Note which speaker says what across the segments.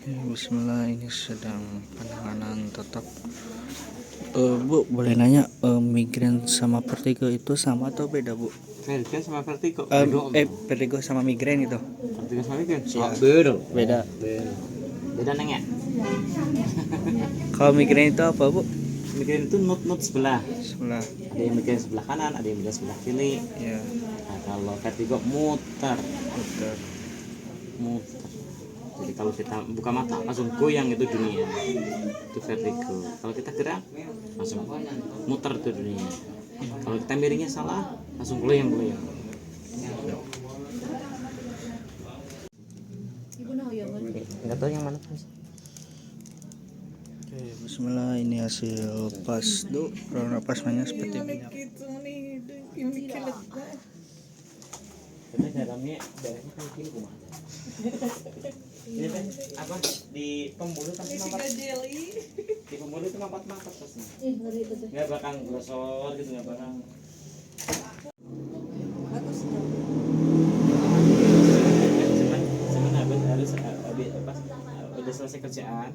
Speaker 1: Bismillah, ini sedang penanganan tetap. Bu, boleh nanya, migrain sama vertigo itu sama atau beda, Bu?
Speaker 2: Vertigo sama vertigo.
Speaker 1: Vertigo sama migrain itu.
Speaker 2: Vertigo sama migrain.
Speaker 1: Ya.
Speaker 2: Beda.
Speaker 1: Beda.
Speaker 2: Beda neng ya.
Speaker 1: Kalau migrain itu apa, Bu?
Speaker 2: Migrain itu nut sebelah.
Speaker 1: Sebelah.
Speaker 2: Ada yang migrain sebelah kanan, ada yang migrain sebelah kiri.
Speaker 1: Ya.
Speaker 2: Nah, kalau vertigo muter.
Speaker 1: Muter.
Speaker 2: Jadi kalau kita buka mata langsung goyang itu dunia. Itu vertigo. Kalau kita gerak langsung muter itu dunia. Kalau kita miringnya salah langsung goyang-goyang. Enggak tahu yang mana Mas.
Speaker 1: Oke, Bismillah, ini hasil pas tuh. Kalau pasnya seperti minyak.
Speaker 2: Kita dalamnya darahnya kan gini kumaha. Ini kan apa di pembuluh kan di pembuluh itu mapat-mapat pasti. Nggak bakal glosor gitu, nggak bakal. Cuman harus pas udah selesai kerjaan,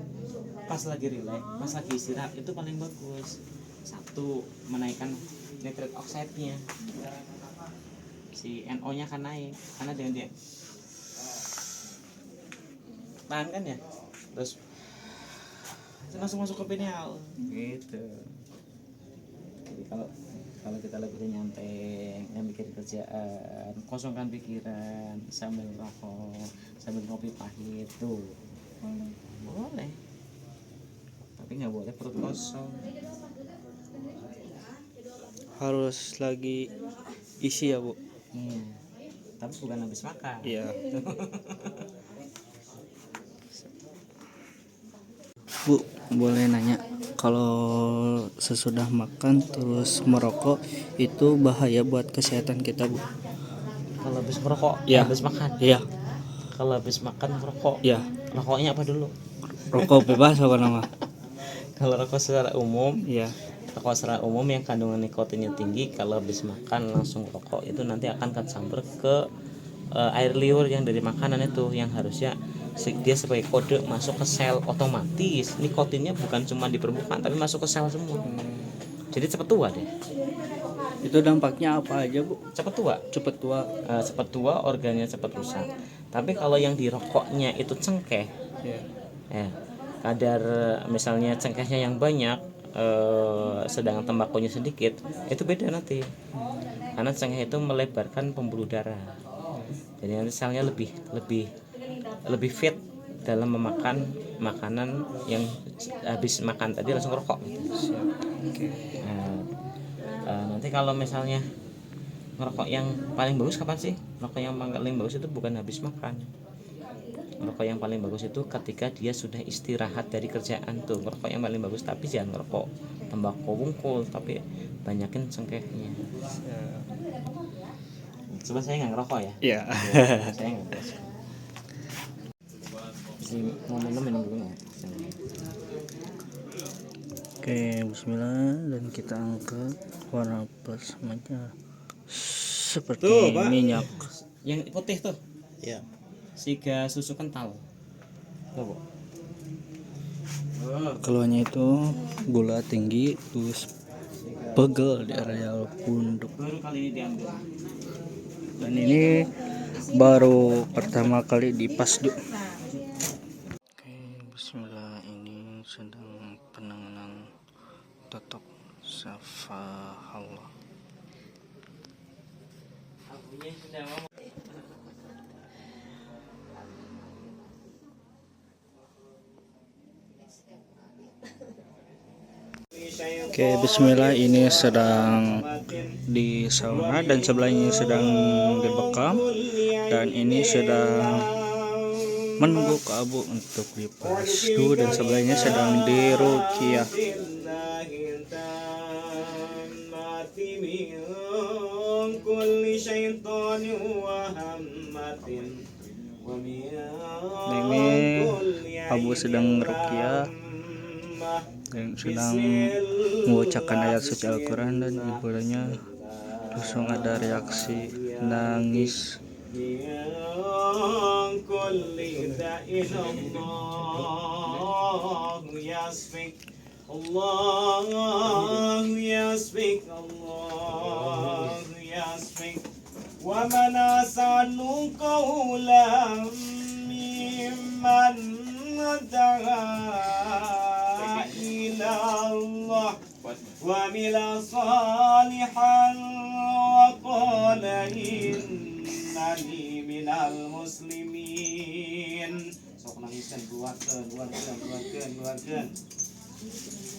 Speaker 2: pas lagi relax, pas lagi istirahat itu paling bagus. Satu, menaikkan nitrate oxide-nya. Si NO-nya kan naik karena dia tahan kan ya, terus langsung masuk ke pineal gitu. Jadi kalau kita lagi nyantai yang bikin kerjaan, kosongkan pikiran sambil rokok, sambil ngopi pahit tuh boleh, tapi nggak boleh perut kosong.
Speaker 1: Harus lagi isi ya, Bu?
Speaker 2: Iya, tapi bukan habis makan.
Speaker 1: Iya. Bu, boleh nanya, kalau sesudah makan terus merokok itu bahaya buat kesehatan kita, Bu?
Speaker 2: Kalau habis merokok,
Speaker 1: Ya.
Speaker 2: habis makan.
Speaker 1: Iya.
Speaker 2: Kalau habis makan merokok,
Speaker 1: Ya.
Speaker 2: rokoknya apa dulu?
Speaker 1: Rokok bebas apa nama?
Speaker 2: Kalau rokok secara umum,
Speaker 1: Iya.
Speaker 2: rokok secara umum yang kandungan nikotinnya tinggi, kalau habis makan langsung rokok itu nanti akan kecampur ke air liur yang dari makanan itu, yang harusnya dia sebagai kode masuk ke sel otomatis. Nikotinnya bukan cuma di permukaan tapi masuk ke sel semua. Jadi cepet tua deh.
Speaker 1: Itu dampaknya apa aja, Bu?
Speaker 2: Cepet tua.
Speaker 1: Cepet tua.
Speaker 2: Cepet tua, organnya cepet rusak. Tapi kalau yang di rokoknya itu cengkeh, ya, kadar misalnya cengkehnya yang banyak, sedangkan tembakunya sedikit, itu beda nanti. Karena cengkeh itu melebarkan pembuluh darah. Jadi nanti selnya lebih fit dalam memakan makanan yang habis makan tadi langsung rokok. Nanti kalau misalnya ngerokok yang paling bagus kapan sih? Rokok yang paling bagus itu bukan habis makan. Rokok yang paling bagus itu ketika dia sudah istirahat dari kerjaan tuh. Rokok yang paling bagus, tapi jangan ngerokok tembakau wungkul, tapi banyakin cengkehnya. Coba saya nggak ngerokok ya.
Speaker 1: Iya.
Speaker 2: Saya nggak ngerokok. Si mau minum dulu ya.
Speaker 1: Oke, Bismillah, dan kita angkat warna plasmanya seperti
Speaker 2: Tuh, Pak.
Speaker 1: minyak.
Speaker 2: Yang putih tuh.
Speaker 1: Ya.
Speaker 2: Siga susu kental. Tuh, Bu.
Speaker 1: Keluarnya itu gula tinggi, terus pegel di area pundak.
Speaker 2: Baru kali ini diambil.
Speaker 1: Dan ini baru pertama kali dipasdu. Oke, Bismillah, ini sedang penanganan totok syafahallah. Oke, Bismillah, ini sedang di sauna dan sebelahnya sedang dibekam, dan ini sedang menunggu ke abu untuk dipasdu, dan sebelahnya sedang diruqyah. Ini abu sedang ruqyah dan sedang membacakan ayat suci Al-Quran, dan ibadahnya langsung ada reaksi nangis.
Speaker 2: صليت إلى الله يسفك الله يسفك الله يسفك ومن أحسن قولا ممن دعا إلى الله وعمل صالحا وقال إنني من المسلمين. Sok nangiskan, keluarkan.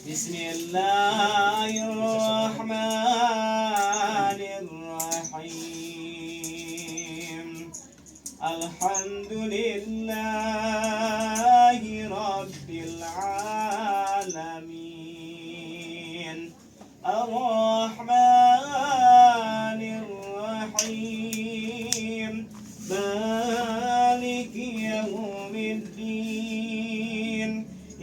Speaker 2: Bismillahirrahmanirrahim. Alhamdulillahi Rabbil Alamin. Ar-Rahmanir-Rahim. Maliki Yawmiddin.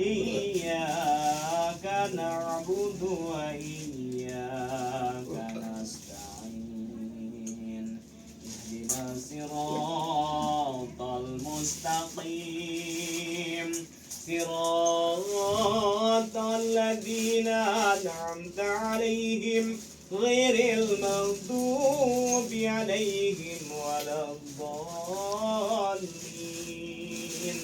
Speaker 2: Iyyaka na'budu wa iyyaka nasta'in. Ihdinas siratal mustaqim. Siratal ladzina an'amta 'alaihim ghairil maghdubi 'alaihim waladdallin.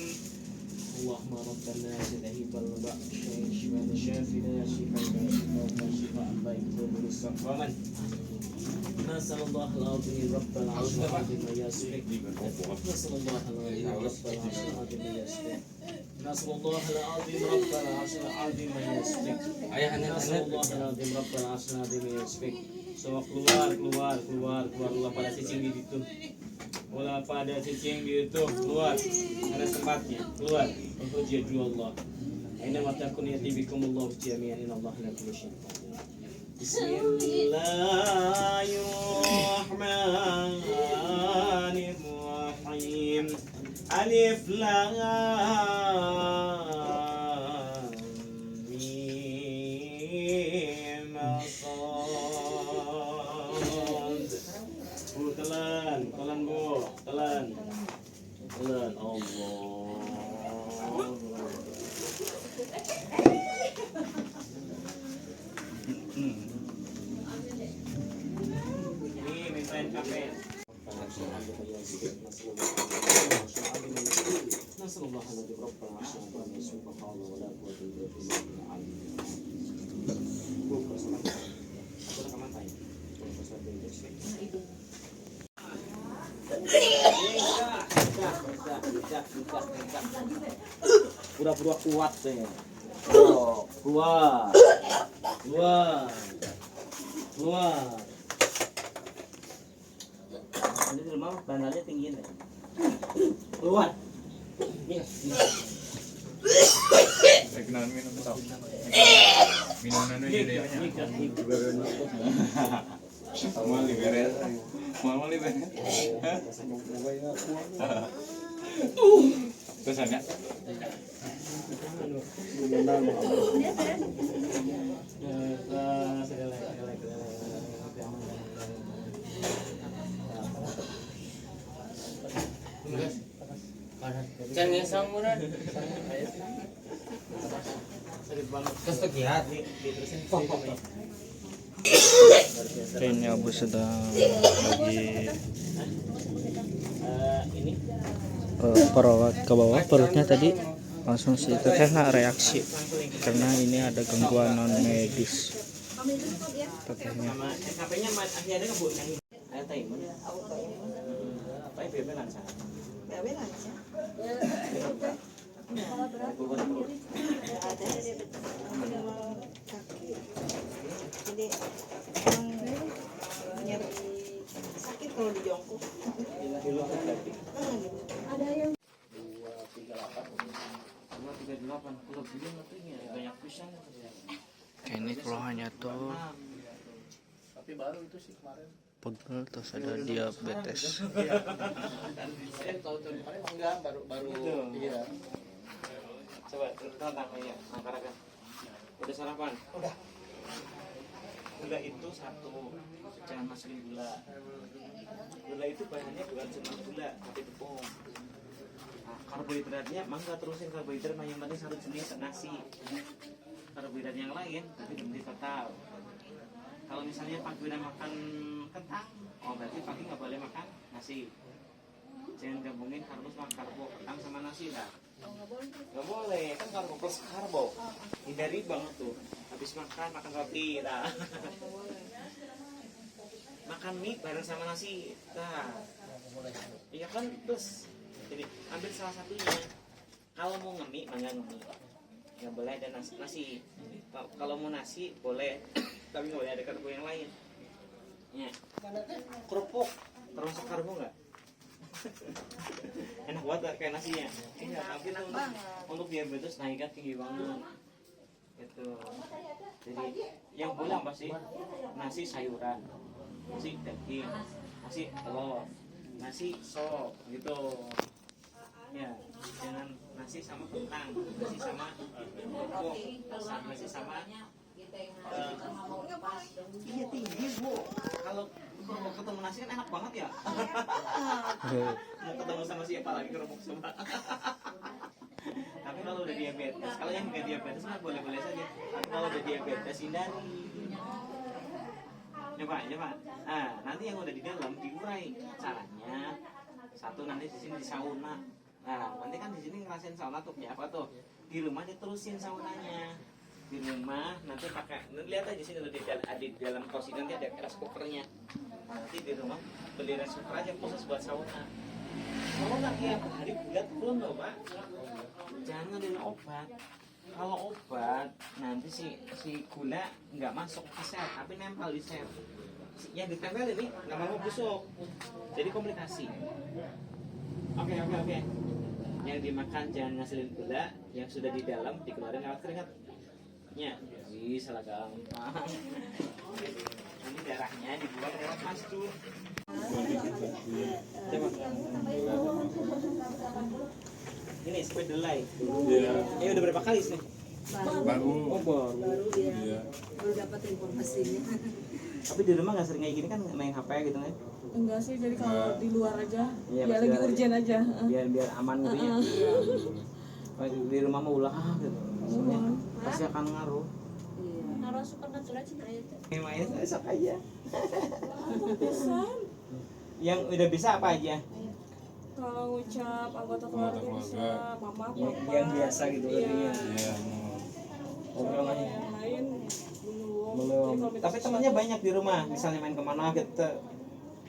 Speaker 2: Allahumma rabbana zidhibal ba'sha shifaa shafina shifaa ba'iqul نسأل الله العظيم رب العرش العظيم يسفك نسأل الله العظيم رب العرش العظيم يسفك نسأل الله العظيم رب العرش العظيم يسفك نسأل الله العظيم رب العرش العظيم يسفك. So keluar pada cicing di situ. Bola pada cicing di situ keluar. Ada tempatnya. Keluar. Hujjatu Allah. Aina matakun yatibikumullah jami'an innallaha la kulli syai'in qadir. Bismillahirrahmanirrahim. Alif lam mim sad. Telan Allah. Pura-pura kuat deh. Oh, keluar. Ini di rumah bantalnya tinggi deh. Keluar.
Speaker 3: Kenalan minum tau. Minuman itu dia. Mau liberes. Pesannya.
Speaker 4: Jangan samuran. Kesekian.
Speaker 1: Kayaknya Abu sedang lagi perawat ke bawah perutnya tadi langsung sih itu karena reaksi karena ini ada gangguan non medis katanya.
Speaker 2: HP-nya akhirnya nggak bu yang ada timer. Apa itu lancar?
Speaker 5: Gawe lancar. Ada jadi kaki. Jadi nyeri sakit kalau di jongkok. Ada yang
Speaker 2: 238 kalau beli nantinya banyak pisang.
Speaker 1: Ini keluhannya tuh
Speaker 3: Tapi baru itu sih kemarin.
Speaker 1: pegel terus ada diabetes.
Speaker 3: Saya tahu tahun kemarin enggak baru iya.
Speaker 2: Coba tantang ya, angkarakan. Udah sarapan? Udah. Gula itu satu, jangan masukin gula. Gula itu bahannya bukan cuma gula, tapi tepung. karbohidratnya mangga terusin karbohidrat yang penting satu jenis nasi. Karbohidrat yang lain tapi berhenti total. Kalau misalnya pagi udah makan kentang, oh berarti pagi nggak boleh makan nasi. Jangan gabungin karbo kentang sama nasi dah. Nggak boleh, kan karbo plus karbo. Hindari banget tuh. Habis makan roti, dah. Makan mie bareng sama nasi, dah. Iya kan plus. Jadi ambil salah satunya. Kalau mau ngemie, mangga ngemie. Nggak boleh ada nasi. Kalau mau nasi boleh, tapi nggak boleh ada karbo yang lain. Ya. Kerupuk termasuk karbo nggak? Enak banget kayak nasinya. Iya, tapi untuk diabetes naiknya tinggi banget. Gitu. Jadi yang boleh apa sih? Nasi sayuran, nasi daging, nasi telur, nasi sop gitu. Ya, jangan nasi sama kentang, nasi sama kerupuk, nasi sama iya tinggi bu. Kalau ketemu nasi kan enak banget ya. Mau ketemu sama siapa lagi kerupuk coba. Tapi kalau udah diabetes, kalau yang nggak diabetes mah boleh-boleh saja. Tapi kalau udah diabetes hindari. Coba. Nah, nanti yang udah di dalam diurai. Caranya satu nanti di sini di sauna. Nah, nanti kan di sini ngerasain sauna tuh ya apa tuh? Di rumah diterusin saunanya. Di rumah nanti pakai, lihat aja sini di dalam kursi nanti ada rice cookernya. Nanti di rumah beli rice cooker aja khusus buat sauna. Kalau nggak tiap hari bulat pun loh pak, jangan dengan obat. Kalau obat nanti si gula nggak masuk ke sel, tapi nempel di sel. Yang ditempel ini nggak mau busuk, jadi komplikasi. Oke. Yang dimakan jangan ngasilin gula, yang sudah di dalam dikeluarin lewat keringat. Ya, salah gampang. Ini darahnya dibuang lewat mastur. Coba. Ini spedulai.
Speaker 4: Iya.
Speaker 2: Udah berapa kali sih?
Speaker 4: Baru.
Speaker 2: Oh, baru.
Speaker 4: Iya.
Speaker 5: Baru dapat informasinya.
Speaker 2: Tapi di rumah nggak sering kayak gini kan main HP gitu kan?
Speaker 6: Enggak sih, jadi kalau di luar aja,
Speaker 2: Iya,
Speaker 6: ya
Speaker 2: pas
Speaker 6: lagi
Speaker 2: luar
Speaker 6: urgent aja.
Speaker 2: Biar aman gitu ya. Di rumah mau ulah gitu. Maksudnya pasti akan ngaruh.
Speaker 5: Naruh supernatural cina itu.
Speaker 2: Main esok aja.
Speaker 6: Bisa.
Speaker 2: Yang udah bisa apa aja?
Speaker 6: Kalau ngucap anggota keluarga bisa, mama, papa.
Speaker 2: Yang biasa gitu
Speaker 6: Iya.
Speaker 2: artinya.
Speaker 4: Iya.
Speaker 2: Obrolan
Speaker 6: Yang lain belum.
Speaker 2: belum.
Speaker 6: Jadi kalau minta
Speaker 2: Tapi temannya banyak di rumah. Misalnya main kemana gitu.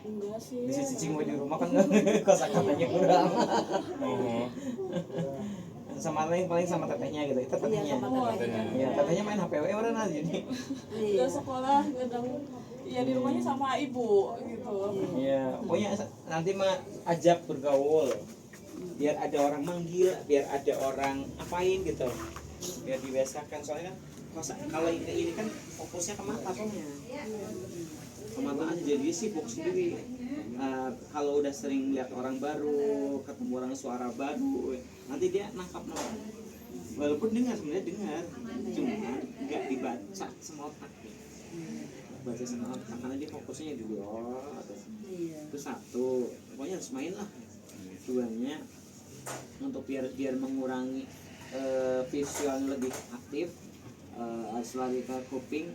Speaker 6: enggak sih.
Speaker 2: Bisa cicing di rumah kan kosakatanya kurang.
Speaker 4: Oh.
Speaker 2: Sama lain paling sama tetehnya gitu. Itu tetehnya. Iya, tetehnya main HP orang aja jadi.
Speaker 6: Udah sekolah, kadang ya di rumahnya sama ibu gitu.
Speaker 2: Iya, pokoknya nanti mah ajak bergaul. Biar ada orang manggil, biar ada orang apain gitu. Biar dibiasakan soalnya kan kalau ini kan fokusnya ke mata soalnya. Ke mata aja jadi sibuk sendiri. Kalau udah sering lihat orang baru, ketemu orang suara baru, nanti dia nangkap nama. Walaupun sebenarnya dengar, cuma nggak dibaca sama otak. Baca sama otak karena dia fokusnya di luar. Itu satu, pokoknya harus main lah. Duanya untuk biar mengurangi visual lebih aktif, harus lari ke kuping,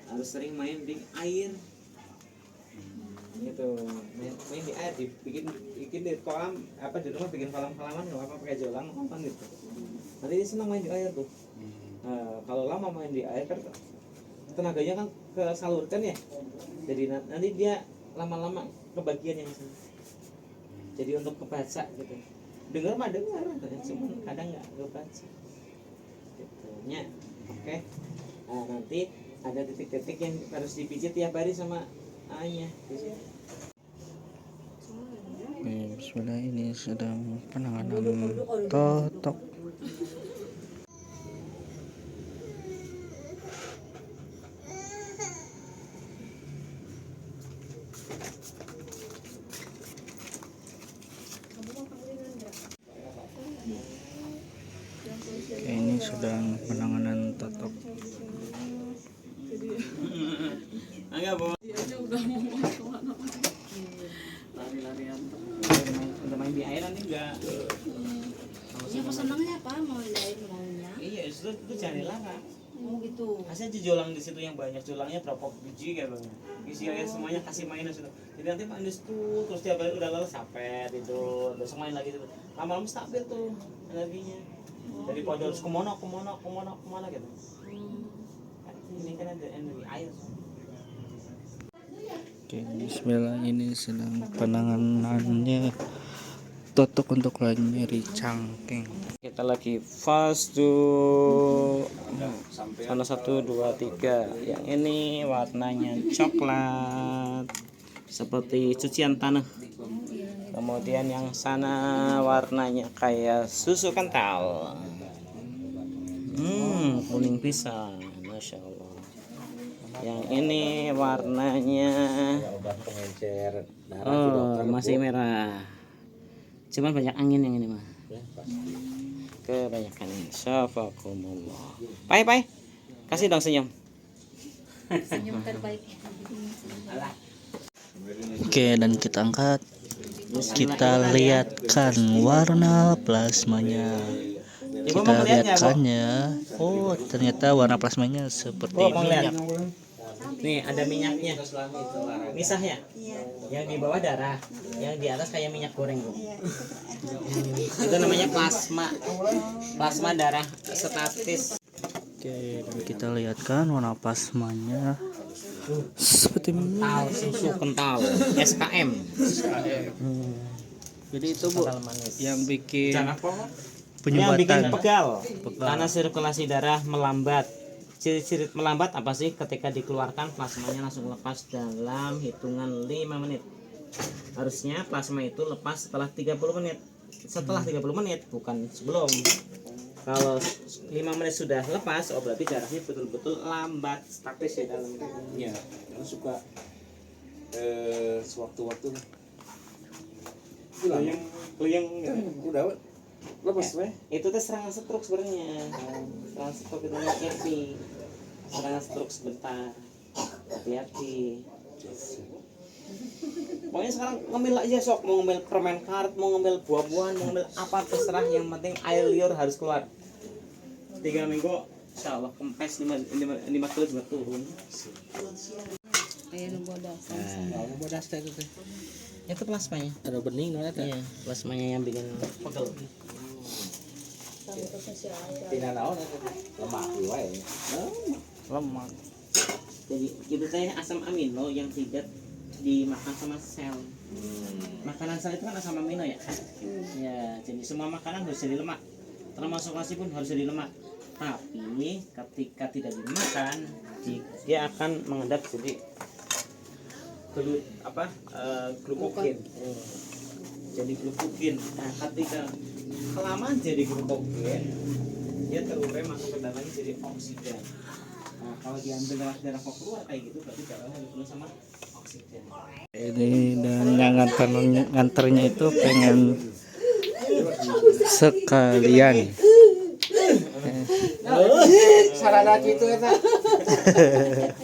Speaker 2: harus sering main di air. Gitu, main di air, bikin di kolam apa di rumah bikin kolam-kolaman nggak apa pakai jolang apa gitu. Nanti dia senang main di air tuh. Kalau lama main di air kan tenaganya kan kesalurkan ya. Jadi nanti dia lama-lama kebagian yang sana. Jadi untuk kebaca gitu. Dengar cuman kadang nggak kebaca. Gitu. Ya, oke. Nah, nanti ada titik-titik yang harus dipijit tiap hari sama ayah.
Speaker 1: Bismillah, ini sedang penanganan totok. Oke, ini sedang penanganan totok.
Speaker 2: Enggak, Bu.
Speaker 6: Dia aja udah mau kemana-mana. Lari-larian.
Speaker 2: Udah main yang di air nanti enggak.
Speaker 5: Ya pesenannya apa? Mau lain maunya?
Speaker 2: Iya, itu jangan dilarang.
Speaker 5: Oh gitu.
Speaker 2: Kasih aja jolang di situ yang banyak, jolangnya berapa biji kayak bang. Isi air semuanya, kasih mainan situ. Jadi nanti main di situ, terus tiap kali udah lelah capek tidur, besok main lagi tuh. Lama-lama stabil tuh energinya. Jadi kalau harus kemana gitu. Ini kan ada energi air.
Speaker 1: Oke, bismillah, ini sedang penanganannya Totok untuk nyeri cangkeng. Kita lagi fast tuh. Sana 1, 2, 3. Yang ini warnanya coklat seperti cucian tanah. Kemudian yang sana warnanya kayak susu kental. Kuning pisang, masya Allah. Yang ini warnanya masih merah. Cuman banyak angin yang ini mah. Kebanyakan ini. Syafakumullah. Pai. Kasih dong senyum.
Speaker 5: Senyum terbaik.
Speaker 1: Oke, dan kita angkat. Kita lihatkan warna plasmanya. Kita lihatkannya. Oh, ternyata warna plasmanya seperti minyak.
Speaker 2: Nih ada minyaknya, misahnya. Yang di bawah darah, yang di atas kayak minyak goreng tuh. Itu namanya plasma darah statis.
Speaker 1: Oke, dan kita lihatkan warna plasmanya seperti minyak.
Speaker 2: Susu kental, SKM.
Speaker 1: Jadi itu Bu yang bikin
Speaker 2: Yang bikin
Speaker 1: penyumbatan.
Speaker 2: pegal, karena sirkulasi darah melambat. Ciri-ciri melambat apa sih? Ketika dikeluarkan plasmanya langsung lepas dalam hitungan 5 menit. Harusnya plasma itu lepas setelah 30 menit. Setelah 30 menit, bukan sebelum. Kalau 5 menit sudah lepas, oh berarti darahnya betul-betul lambat, statis ya dalam.
Speaker 3: Iya, karena suka sewaktu-waktu
Speaker 2: Keluyang
Speaker 3: udah lepas weh.
Speaker 2: itu tuh serangan stroke sebenarnya. Serangan stroke itu ngerti. Serangan stroke sebentar. Hati-hati. Pokoknya sekarang ngemil aja sok, mau ngemil permen karet, mau ngemil buah-buahan, mau ngemil apa terserah, yang penting air liur harus keluar. 3 minggu insya Allah kempes 5 kilo juga turun.
Speaker 5: Kayak bodas.
Speaker 3: Bodas itu teh.
Speaker 2: Itu plasmanya.
Speaker 3: Ada bening mana teh?
Speaker 2: Iya, plasmanya yang bikin pegel.
Speaker 3: Tina naon lemak wae.
Speaker 1: Lemak.
Speaker 2: Jadi itu teh asam amino yang tidak dimakan sama sel. Makanan sel itu kan asam amino ya. Ya, jadi semua makanan harus jadi lemak. Termasuk nasi pun harus jadi lemak. Tapi ketika tidak dimakan, dia akan mengendap jadi glukogen. Jadi glukogen. Nah, ketika kelamaan jadi glukogen, dia terurai masuk ke darahnya jadi oksigen. Nah, kalau diambil lewat darah kok keluar kayak gitu, berarti darahnya harus penuh sama oksigen.
Speaker 1: Ini dan yang nganternya itu pengen sekalian.
Speaker 3: Sarana gitu eta.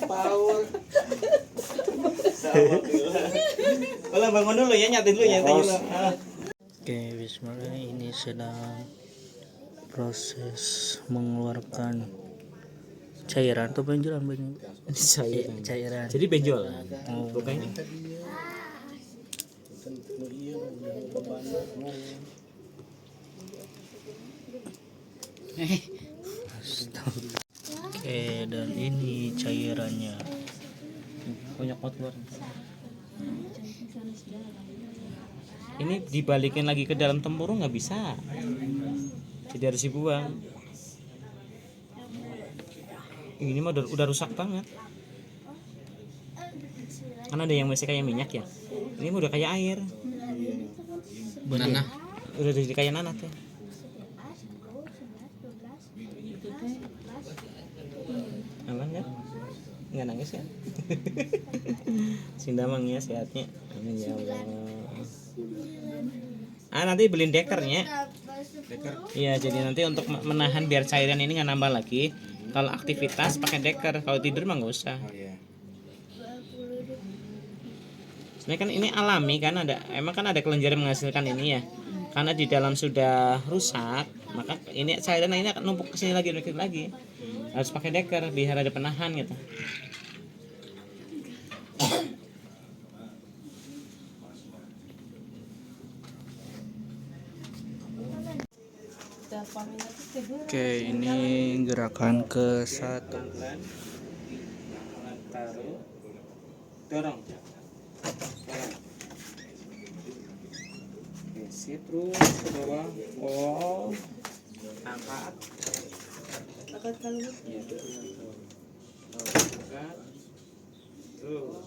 Speaker 3: Power.
Speaker 2: Kalau bangun dulu ya, nyatain dulu ya.
Speaker 1: Oke, bismillah, ini sedang proses mengeluarkan cairan atau benjolan cairan.
Speaker 2: Jadi benjol.
Speaker 1: Oh.
Speaker 2: Bukan.
Speaker 1: Oke, dan ini cairannya.
Speaker 2: Banyak banget keluar. Ini dibalikin lagi ke dalam tempurung nggak bisa. Jadi harus dibuang. Ini mah udah rusak banget. Karena ada yang masih kayak minyak ya. Ini mah udah kayak air.
Speaker 3: Nanah.
Speaker 2: Udah jadi kayak nanah tuh. Aman kan? Nggak nangis kan? Sindamang ya sehatnya. Amin ya Allah. Nanti beliin dekernya. Iya, jadi nanti untuk menahan biar cairan ini nggak nambah lagi. Kalau aktivitas pakai deker, kalau tidur mah nggak usah. Sebenarnya kan ini alami kan, emang kan ada kelenjar yang menghasilkan ini ya. Karena di dalam sudah rusak, maka ini cairan ini akan numpuk ke sini lagi. Harus pakai deker biar ada penahan gitu.
Speaker 1: Oke, ini gerakan ke-1.
Speaker 2: Pelan-pelan taruh, dorong. Oke, sip, terus ke bawah. Oh, angkat.
Speaker 6: Angkat kalau
Speaker 2: Ya, angkat. Terus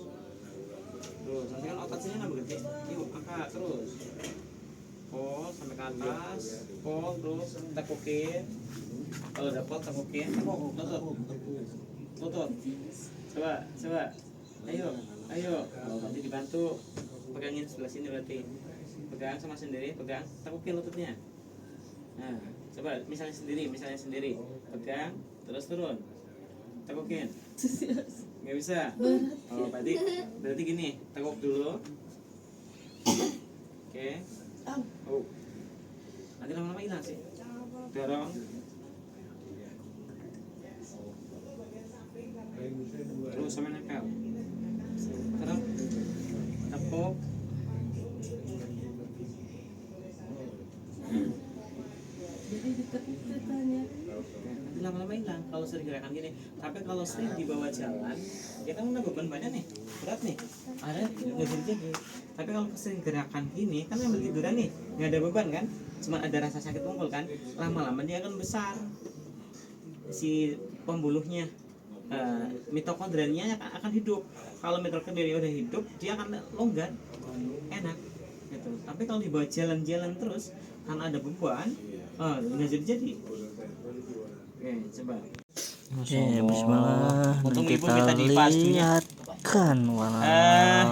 Speaker 2: nanti kan otot sini nambah gede. Yuk, angkat terus. Pol sampai ke atas. Pol terus tekukin. Kalau udah pol tekukin. Lutut. Coba. Ayo. Nanti dibantu. Pegangin sebelah sini berarti. Pegang sama sendiri, pegang. Tekukin lututnya. Nah, coba misalnya sendiri. Pegang, terus turun. Tekukin. Nggak bisa. Oh, berarti gini, tekuk dulu. Oke. Oh. Nanti lama-lama hilang sih. Dorong. Terus sampai nempel. Terus tepuk. Nanti lama-lama hilang kalau sering gerakan gini. Tapi kalau sering dibawa jalan, ya kan udah beban badan nih, berat nih, ada nggak jadi. Tapi kalau sering gerakan gini, kan yang tiduran nih, nggak ada beban kan, cuma ada rasa sakit tumpul kan, lama-lama dia akan besar si pembuluhnya. Mitokondrianya akan hidup. Kalau mitokondria udah hidup, dia akan longgar, enak gitu. Tapi kalau dibawa jalan-jalan terus, karena ada beban, nggak jadi. Oke, coba.
Speaker 1: Oke, bismillah.
Speaker 2: Untung
Speaker 1: Dan
Speaker 2: ibu
Speaker 1: kita
Speaker 2: minta dipas dulunya.
Speaker 1: lihatkan warna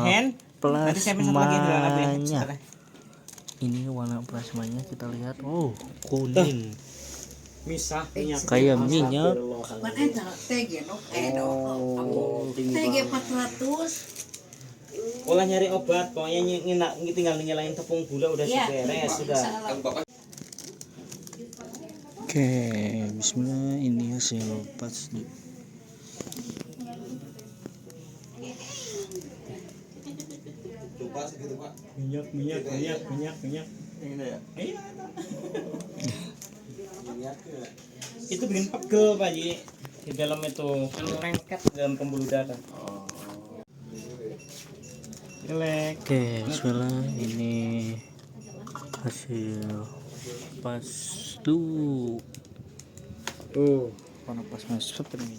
Speaker 2: Hand. Nanti saya minta lagi dulu nanti.
Speaker 1: plasmanya.
Speaker 2: Sebentar.
Speaker 1: Ini warna plasmanya kita lihat. Oh, kuning.
Speaker 2: Misah minyak.
Speaker 1: Kayak minyak.
Speaker 5: Kan eta TG no TG 400.
Speaker 2: Olah nyari obat, pokoknya tinggal nyalain tepung gula udah
Speaker 5: Iya.
Speaker 2: beres sudah.
Speaker 1: Oke, bismillah, ini hasil pas.
Speaker 2: Minyak. Iya. Itu bikin pegel Pak Ji. Di dalam itu kan lengket dalam pembuluh darah. Jelek.
Speaker 1: Oke, bismillah, ini hasil pas tuh. Warna plasma seperti ini.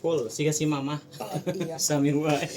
Speaker 2: Full, si kasih mama. Sami wae.